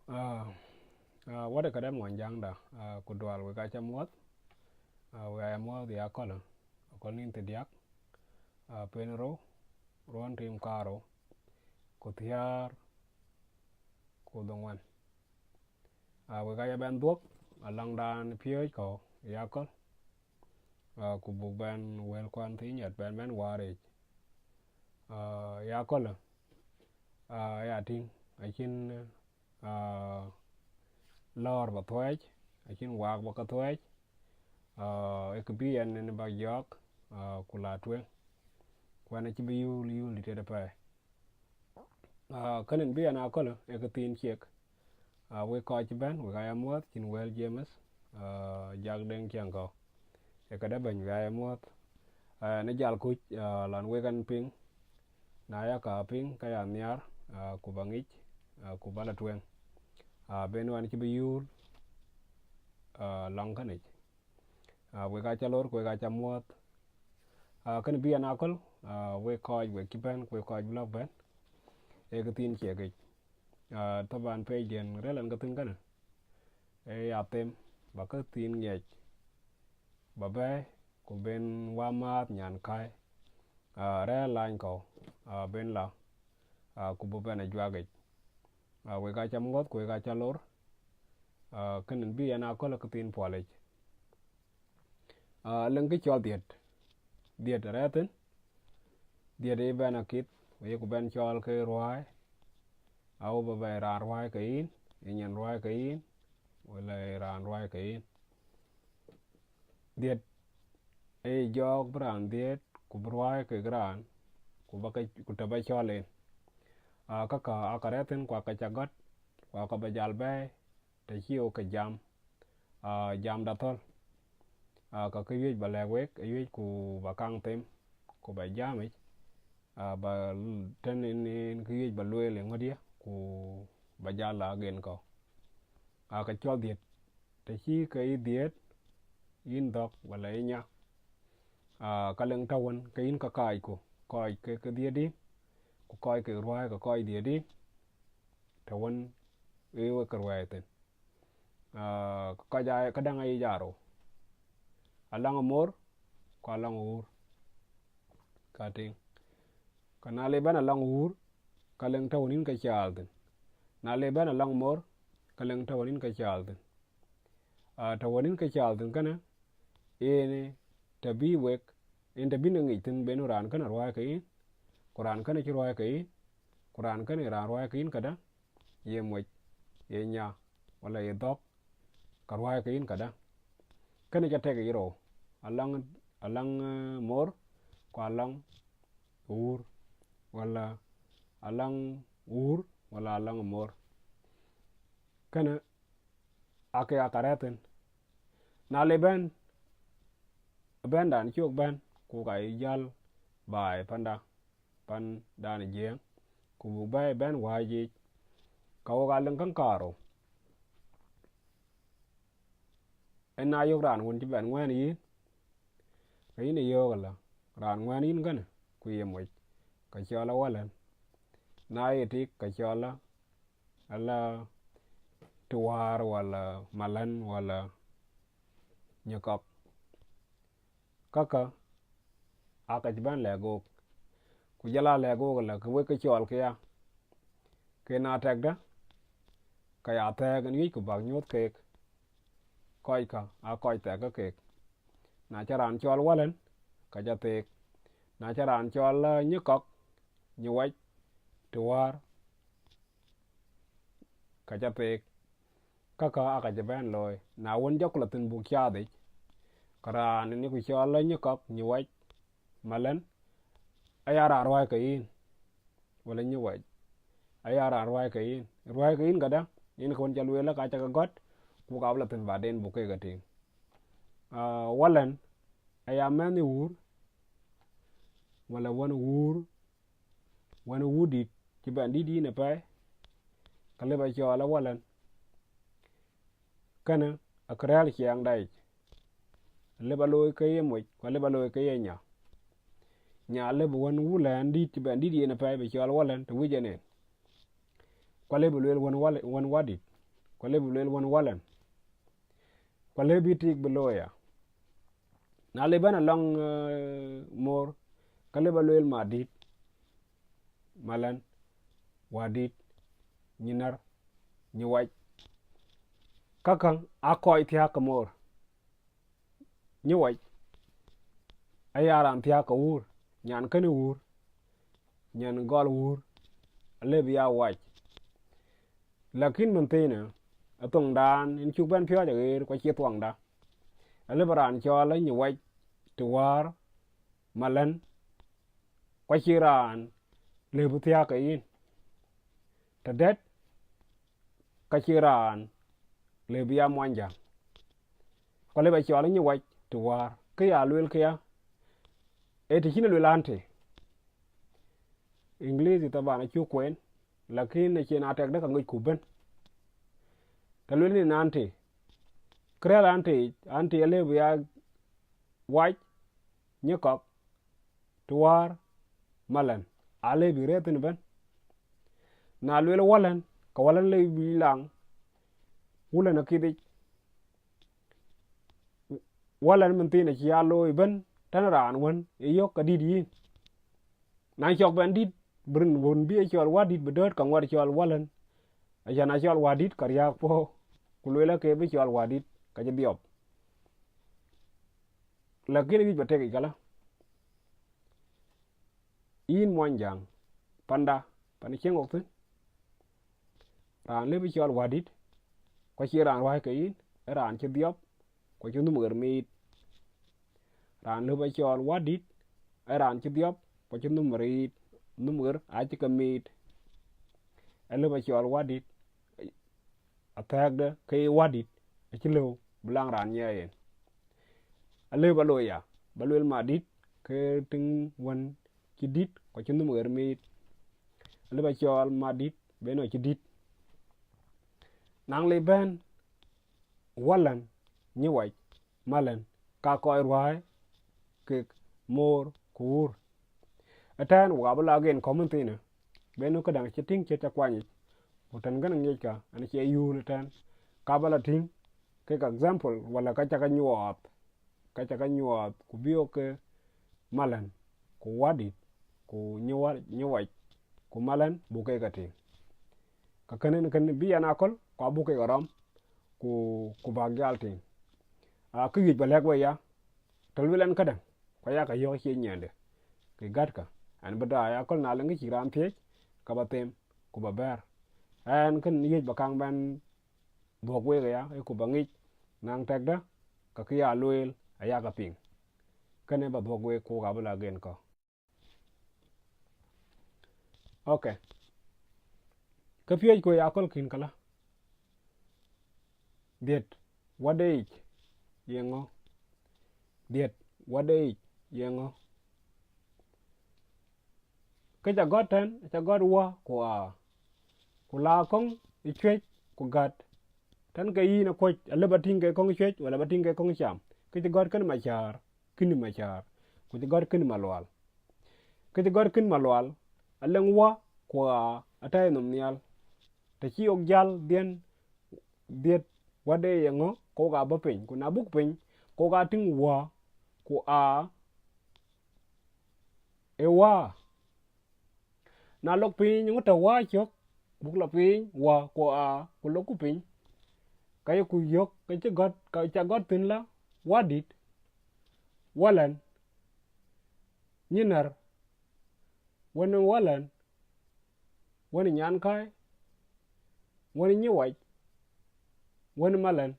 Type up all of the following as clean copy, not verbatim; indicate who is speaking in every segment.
Speaker 1: Watde kada mo jangda kudwal we kacha mot we ay mo di akola akol nin te diak penro ron tim karo kutiar kudongwan we kaya ben duk alang dan pioj ko yakol kubuk ben wel kwan tinyet ben ware yakol ya ting akin lor ba thuech akin wak ba ka thuech ekbiyen ne ba yok kula twen kwana ci bi yul di tede pa kanen biyan akol tin chek we ko ci ben we ga yamot kin wel james jag den kyango kada ban ga yamot ne jal ku lan we gan ping na ya ka ping ka ya nyar ku bangich ku bala twen ben wan ci bi yul long kanich we ga chalor we ga chamot kan biyan akol we ko we ki ben we ko blog ben e tin chek taban pe den relan ga tin kana ya tem ba ka tin nyech ba be ku ben wa mat nyan kai re lain ko ben la ku bu ben ajwage we ga cham ngot we ga chalor kan bi ana ko la tin pole leng ki chol diet retin diet e ben akit we ku ben chol ke roi au ba be ra roi ke in nyen roi ke in wala ran roi ke in diet e jog bran diet ku roi ke gran ku ba ke ku ta ba cholen ka akaretin kwa ka chagot kwa ka ba jal be te chiu ke jam da tol ka ke yej ba lewek yej ku ba kang tem ku ba jamich ba tenin ke yej ba luele ngodia ku ba jala gen ko ka chol diet te chi ke diet yin dok wala inya ka leng tawon ke yin ka kai ku koi ke diet di ku koi ke ruai ka koi diet di tawon e we ka ruai ten ka ja ka dang ai jaro alang mor ko alang ur ka ting kana le bana lang ur ka leng tawonin ka chalten na le bana lang mor ka leng tawonin ka chalten tawonin ka chalten kana ene tabi wek en tabi ngi tin benu ran kana ruai ka in quran kana ci ruai ka in quran kana ran ruai ka in kada ye moj ye nya wala ye dok ka ruai ka in kada kana ja tege yiro alang mor ko alang ur wala alang ur wala alang mor kana ake akaretin na le ben dan chok ben ku ka jal bai pan dan jeng ku bu bai ben waji ka ga lang kan karo en na yok ran won ti ben wen yi ka yin yo la ran wen yin kana ku ye moj ka chola wala na ye tik ka chola ala tuwar wala malan wala nyakap kaka aka ban lego ku jala lego la ku we ka chol ke ya ke na tagda ka ya tagan yi ku bag nyot kek koi ka a koi ta ka kek na charan chol walan ka ja tek na charan chol nyakap nyawaj tuwar ka ja tek kaka aka ban loy na won jok la tin bu kya de karan ni ku chol nyakap nyawaj malan ayara roi ka in wala nyawaj ayara roi ka in kada in kon jalwe la ka ta got ku ka bla tin baden bu ke gatin walan aya mani ur wala wana wudi ci bandi di ne pa kale ba chola walan kana akral kyang dai le ba loy ke ye moj wala ba loy ke ye nya le bu wan wulan di ci bandi di ne pa be chola walan to wujene kwale bu le wan wadi kwa le bulel wan walan kwa le bitik beloya na le bana long mor ka le balel ma deet malan wadit nyinar nyiwaj kakan akoy tiya ka mor nyiwaj ayaran tiya ka wur nyan kani wur nyan gol wur ale biya waj lakin man tina atong dan in chuk ban pyo jager kwa chi twang da ale baran chola nyiwaj tuwar malan kwa chi ran le bu tiya ka yin ta det ka chi ran le biya mwanja kwa le ba chola nyiwaj tuwar ka ya lwel ka ya eti chine lwel ante English tabana chu kwen lakin ne chena tek da ka ngoj kuben ta lwel ni nante krel ante ele biya waj nyikok tuwar malan ale bi retin ben na lwel walan ka walan le bi lang wulan akidi walan min tina chi aloy ben tan ran won e yok ka dit yin na chok ben dit brin won bi chol wadit bedot ka ngwar chol walan ajana chol wadit karyak po kulwela ke bi chol wadit ka je diop lakini bi bateki kala yin monjang panda pan chengok tin ran le bi chol wadit ko chi ran wa ke yin ran che diop ko chu numur mit ran le bi chol wadit ran che diop ko chu numur a che ka mit le bi chol wadit atak de ke wadit che lo blang ran ye ale ba loya balwel ma dit ke ting won ci dit ko ci numur mit ale ba chol ma dit beno ci dit nang le ben walan ni waj malan ka koy ruai ke mor kur atan wa bala gen komuntina beno ka dang ci ting ci ta kwani utan gan ngi ka an ci yu tan ka bala ting ke example wala ka ta nyuat ka ta nyuat ku biyo ke malan ku wadit ku nyuwaj ku malan buke kati ka kanen biya na kol kwa buke garam ku bagyal tin a ku yij balek we ya tolwilan kada kwa ya ka yo che nyande ke gatka an bada ya kol na lengi ram pye ka batem ku baber an kan yij bakang ban bok we ya ku bangi nang tagda ka kiya loyel aya ka ping kane ba bok we ku ga bala gen ko okay ka pye ko ya kol kin kala deet watde yëngo deet watde yëngo ka ja goten ja god wa ku la kong ichwech ku gat tan ka yina ko alle batin ke kong ichwech wala batin ke kong cham ka ja god kan machar kini machar ku ja god kan malwal ka ja god kan malwal alle wa ku atay num nial ta chi ok jal den deet watde yëngo ko ga ba pin ku na buk pin ko ga ting wa ku e wa na lok pin ngota wa chok buk la pin wa ko ku lok ku pin kay ku yok ka cha got pin la wadit walan nyinar wani walan wani nyan kai wani nyiwaj wani malan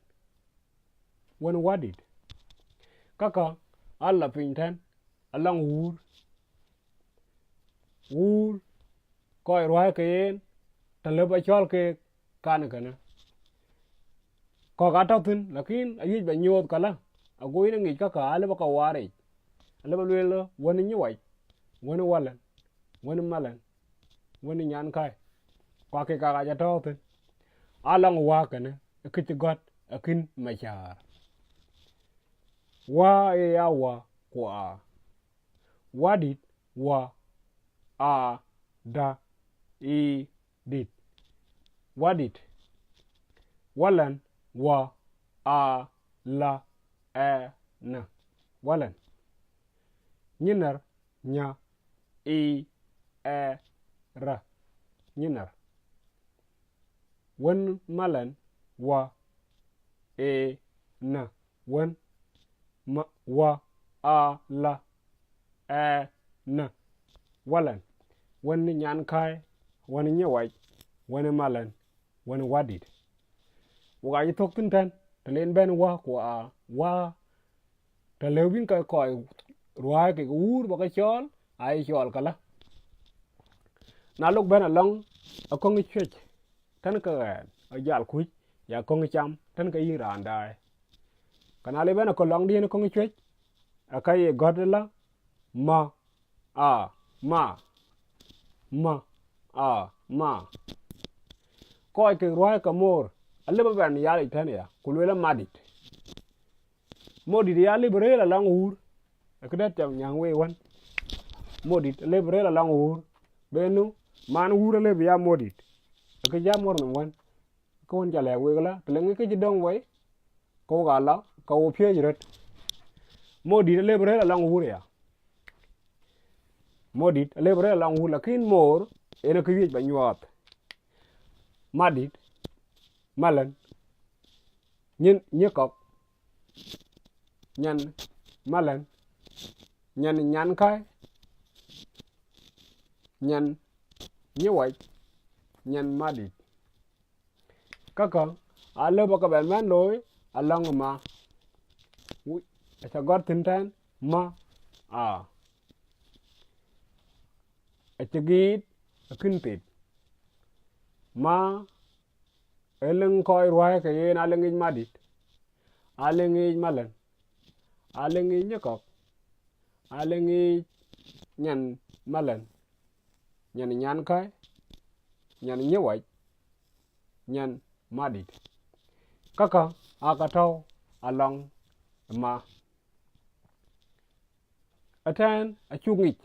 Speaker 1: wani wadit kaka alla pinten alang wur koy ruai ke yen tale ba chol ke kan kana ko ga tatin lakin ayi ba nyot kala agoy na ngi kaka ale ba ka ware ale ba lelo wani nyiwaj wani walan wani malan wani nyan kai kwa ke ka ga tatin alang wa kana kiti got akin machar wa e ya wa ku wadit wa da i dit wadit walan wa a la e na walan nyinar nya i e ra nyinar wan malan wa e na wan ma wa a la e na walan wan nyan kai wan nyawai wan malan wan wadid wa yi tok tin tan talen ben wa ko a wa ta lewin ka ko ruai ke ur ba ka chol ai chol kala na luk ben along a kong chech tan ka a jal ku ya kong cham tan ka yi ran dai kana le ben ko long di kong chech a kai god la ma a ma ko ke ruai ka mor alle ba ben ya tan ya ku le madit modit ya libre la lang ur akadat jam nyang we wan modit libre la lang ur benu man ur le ya modit ka jam mor wan ko won jale we la tlen ke dong we ko ga la ko pye ret modit libre la lang ur ya modit libre la lang ur lakin mor ene ke yej ba nyot madit malan nyekok nyan malan nyan kai nyan nyewai nyan madit kaka ale ba ka ben man loy along ma ta got tin tan ma a tigit a kinpit ma eleng koi ruai ka yen aleng madit aleng malan aleng nyekok aleng nyan malan nyan kai nyan nyewai nyan madit kaka akatau along ma atan achungit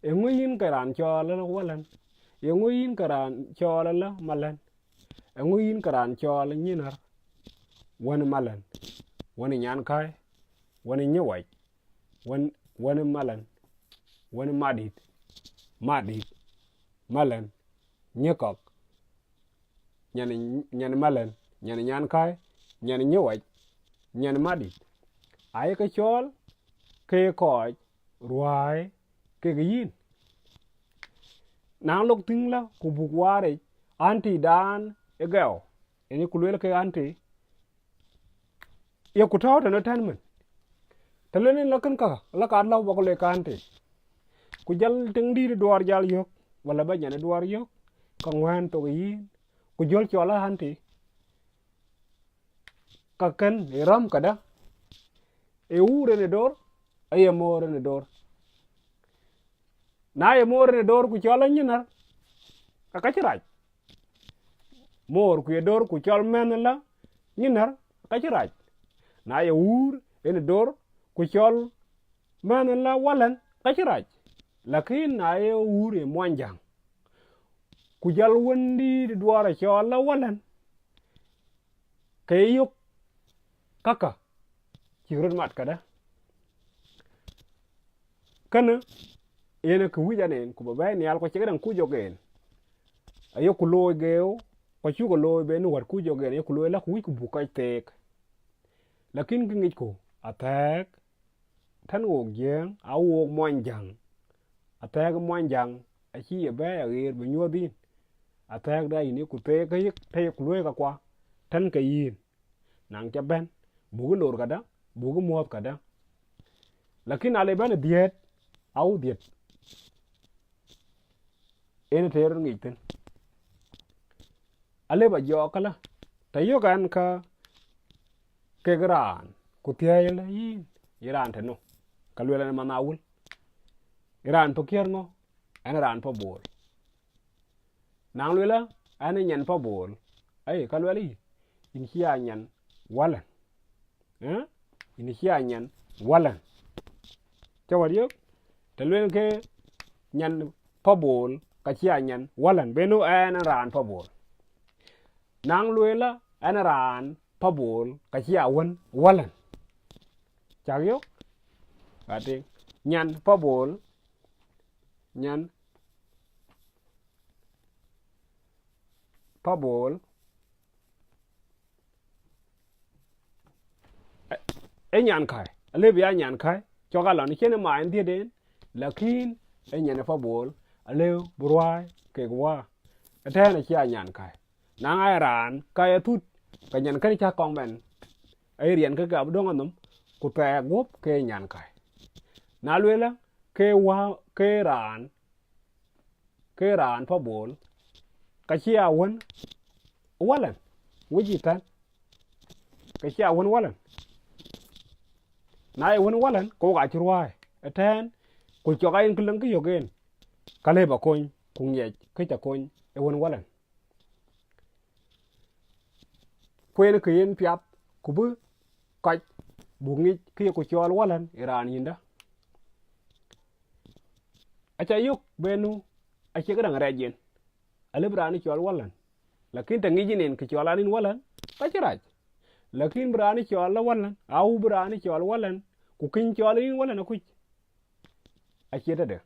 Speaker 1: enguyin karan chola walan enguyin karan chola la malan enguyin karan chola nyinar wan malan wan nyan kai wan nyewai wan malan wan madit malan nyekok nyan malan nyan kai nyan nyewai nyan madit ay ka chol ke koj ruai ke yin nang lok ting la ku buk ware anti dan egao eni kulwel ke anti ye ku taw tan tan men talen la kan ka la ka law ba ko le kan anti ku jal ting di duar jal yok wala ba nyane duar yok ka ngwan to yin ku jol chola anti ka kan ram kada e ure ne dor aye more ne dor na ye more ne dor ku chola nyinar ka kachiraj mor ku ye dor ku chol men la nyinar kachiraj na ye ur ene dor ku chol men la walan kachiraj lakin na ye ur e monjang ku jal wondi duara chol la walan kayuk kaka chirut mat kada kana ene ku wijanen ku ba ni al ko chigan ku jogen ayo ku loy geo ko chu ko loy be nu war ku jogen ayo ku loy la ku wi ku bukai tek lakin ki ngik ko attack tan wo gen a wo monjang attack monjang a chi ye ba ya ger bu nyodin attack da ini ku te ka yik te ku loy ka kwa tan ka yin nang cha ben bu lor kada bu mo kada lakin ale ban diet au diet ene ter ngiten ale ba jo kala tayo kan ka ke gran ku tiayla yin iran tano kalwela manawul iran to kierno an ran po bol nang lwela an nyen po bol ay kalwela in hiya nyen walan in hiya nyen walan tawar yo talwel ke nyen po bol ka hiya nyen walan beno an ran po bol nang lwela ana ran pabol ka chi awen walan chagyo ati nyan pabol nyan pabol e nyan kai ale biya nyan kai choga lon chene ma en die den lakin e nyan pabol ale burwai ke wa atena chi nyan kai nang ai ran kai tut ka nyan kan cha kong ben ai rian ka ga dong anum ku ta gop ke nyan kai na lwela ke wa ke ran pabol ka chi awen walan wujitan ka chi awen walan na awen walan ko ga chirwai aten ku choga in kulang ki yogen kale ba kon kunye ke ta kon awen walan kwen ke yen piap ku bu ka bungi ki ko chol walan iran yinda acha yuk benu ache ga dang rejen ale brani chol walan lakin tangi jinen ke cholanin walan ka chiraj lakin brani chol la walan au brani chol walan ku kin cholin walan ku ache de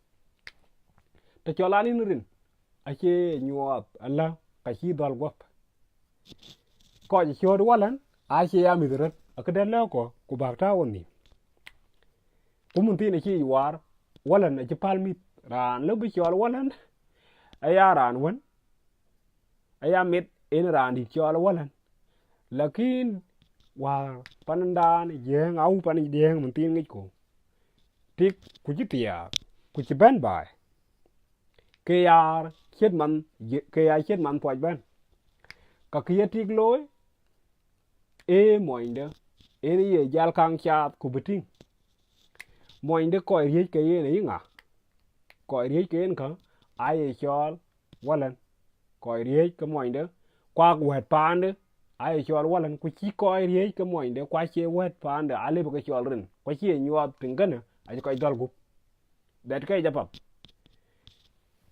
Speaker 1: ta cholanin rin ache nyuat alla ka chi dol gop ko ji chod walan ache ya midrat akada la ko ku bakta woni ku mun tin chi war walan ache palmit ran lo bi chol walan aya ran won aya mit in ran di chol walan lakin wa pandan jeng au pan jeng mun tin ngi ko tik ku ji tia ku ci ben bai ke yar chet man poj ben ka kiye tik loy e moinde en ye jal kang chat ku biting moinde ko riye ke ye ne nga ko riye ke en ka aye chol walan ko riye ke moinde kwa wet pande aye chol walan ku ci ko riye ke moinde kwa che wet pande ale bu ke chol rin ko ci nyuat tingana aje ko dal gu det ke japap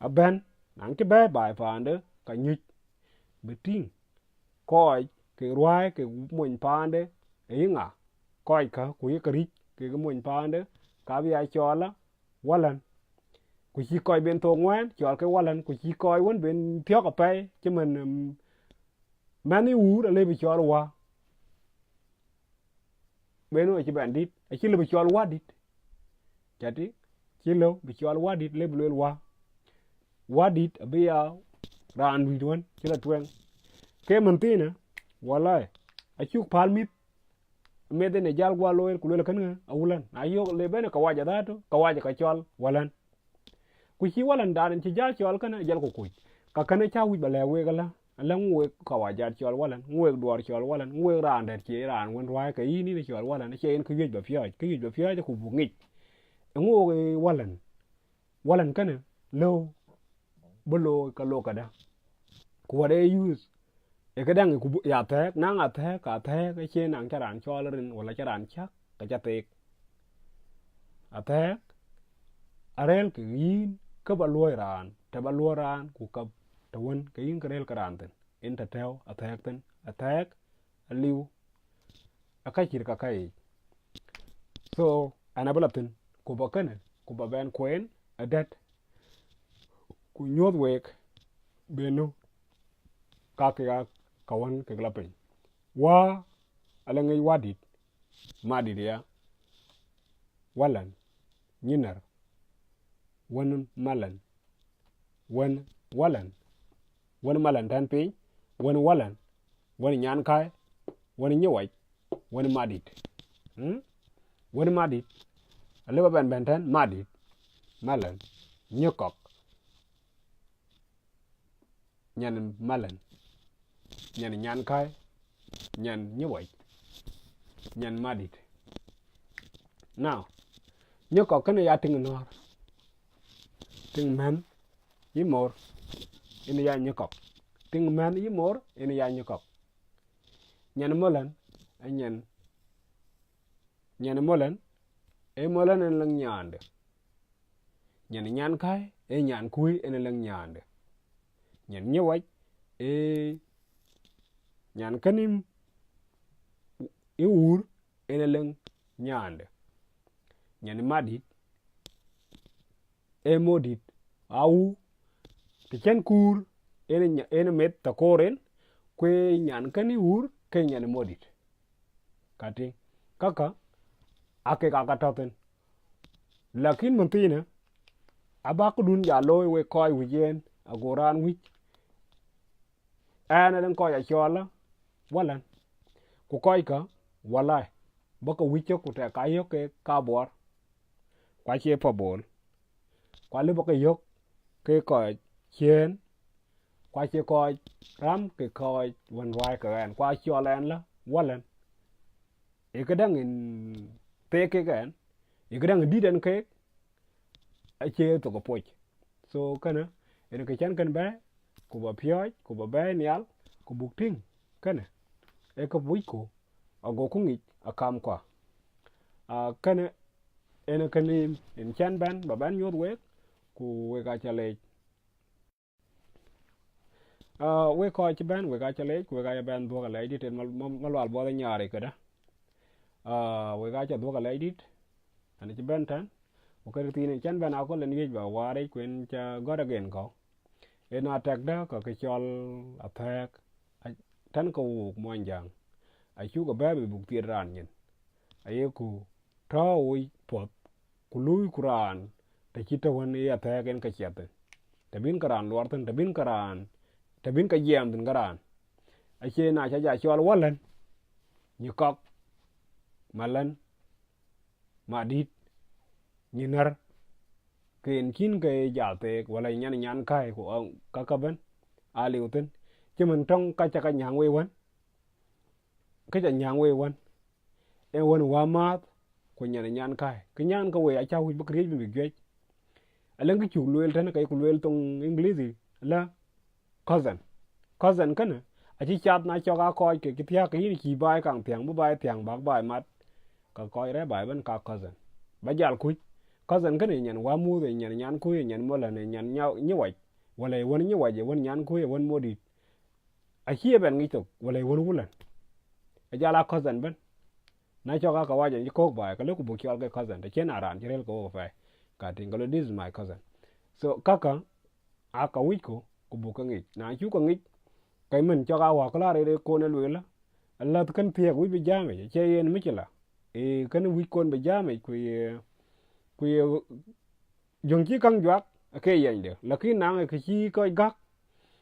Speaker 1: aben nang ke be bai pande ka nyut biting koy ke ruai ke mun pande inga koy ka ku ye kri ke mun pande ka bi a chola walan ku chi koy ben to ngwan chol ke walan ku chi koy won ben thyo ka pe che men mani u le bi chol wa benu chi bandit a chi le bi chol wadit chati chi lo bi chol wadit le bi wa wadit bi ya ran wi don chi la twen ke man tina wallahi a chuk palmit mede ne jal gwa loel ku le kan awulan ayo le bene ka waja dato ka waja ka chol walan ku chi walan dan chi jal chol kana jal ko ku ka kana cha wi bale we gala ala ngwe ka waja chol walan ngwe duar chol walan ngwe ran der chi ran won rwai ka yi ni chol walan che en ku yej ba fya ku bu ngi ngwe walan kana lo bolo ka lo kada ku wade use e ka dang ku ya tek nang a tek ka tek cái trên nang charan cho rin wala charan chak ka cha tek a tek arel ke yin ka ba luoi ran ta ba luoi ran ku ka ta won ke yin ka rel ka ran ten in ta tel a tek ten a tek a liu a ka chir ka kai so ana bala ten ku ba kana ku ba ben kwen a det ku nyod wek benu ka ka kawan ke glapen wa ala ngai wadit madit ya walan nyinar wan malan wan walan wan malan tan pe wan walan wan nyan kai wan nyewai wan madit wan madit ala ba ben tan madit malan nyokok nyan malan nyan kai nyan nyewai nyan madit now nyoko kana ya ting nor ting man yimor ina ya nyoko ting man yimor ina ya nyoko nyan molan nyan molan e molan en lang nyande nyan kai e nyan kui en lang nyande nyan nyewai e nyan kanim iur ene leng nyande nyan madit e modit au tiken kur ene met ta koren kwe nyan kani ur ke nyan modit kati kaka ake kaka toten lakin muntina abaku dun ja loy we koy wijen agoran wich ana den koy a chola walan ku koy ka walai baka wicho ku te ka yo ke kabor kwa che pobol kwa le baka yok ke koy chen kwa che koy ram ke koy wan wai ka en kwa cholen la walan e kadang in te ke gan e kadang di den ke a che to ko poch so kana en ke chan kan ba ku ba pyoj ku ba ba nyal ku buk ting kana e ka bui ku ago ku ngi akam kwa a kana en kani en chan ban ba ban yod we ku we ga chale we ko ci ban we ga chale ku we ga ban do ga le dit mal wal bo da nyaare kada we ga cha do ga le dit ani ci ban tan o ka tin chan ban a ko len ye ba ware kwen cha goda gen ko en atak da ka ke chol attack tan ko mon jang a chu ga ba be buk ti ran nyen aye ku to wi pot ku lui kuran te kita wan ya attack en ka chete te bin karan lor tan te bin ka yem tin karan a che na cha ja chol walan ni kok malan madit ni nar ken kin ke ja te wala nyan kai ko ka ben a liutin che mun tong ka cha ka nyang we wan ka cha nyang we wan e wan wa ma ko nyan kai ke nyan ka we a cha wi bakri bi gwe alang ki chu luel tan ka ku luel tong english la cousin kana a chi chat na cho ka ko ke ki pya ke ni ki bai kang pyang bu bai pyang bak bai mat ka ko re bai ban ka cousin ba jal ku cousin kana nyan wa mu de nyan ku nyan mo la ne nyan nyi wai wala won nyi wai won nyan ku won modi a chi ben ngi to wala won wulan a jala cousin ban na cho ka waje ni ko bai ka le ku bu kyal ke cousin de chen aran jirel ko fa ka tingalo this is my cousin so kaka aka wich ko ku bu ka ngi na chu ka ngi cái mình cho gao hoặc là để cô nên luyện là cái thiệt quý bây giờ mày chơi yên mới chỉ là cái nó quý con bây giờ mày quý dùng chỉ căng giọt cái gì được là khi nào cái chi coi gác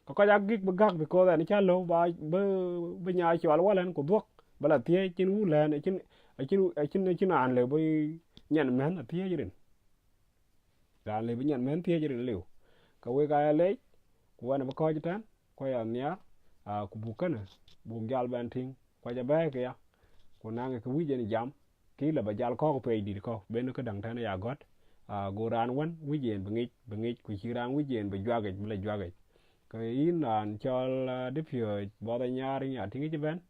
Speaker 1: có giá gig bơ gác vì cô là nó chả lâu bơ nhà cho là lên của thuốc bà là thiệt trên u là trên ănเลยbơ nhận mến là thiệt chứ đừng làเลยbơ nhận mến thiệt chứ đừng liều cái lấy của anh mà coi chứ tán coi anh nhá ku bukana bu gal ban ting kwa ja ba ke ya ko nange ku wije ni jam ki la ba jal ko pe di ko ben ko dang tan ya got go ran wan wije bengi ku chi ran wije be jwage bla jwage ko yin an chol de pyo bo da nyari nya tingi ben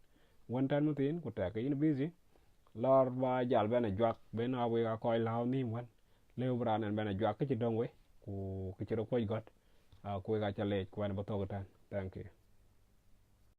Speaker 1: wan tan mutin ku ta ke yin busy lor ba jal ben jwak ben a we ka ko law ni wan le bran an ben jwak ke dong we ku ke ro ko got ku ga chale ku an ba to tan thank you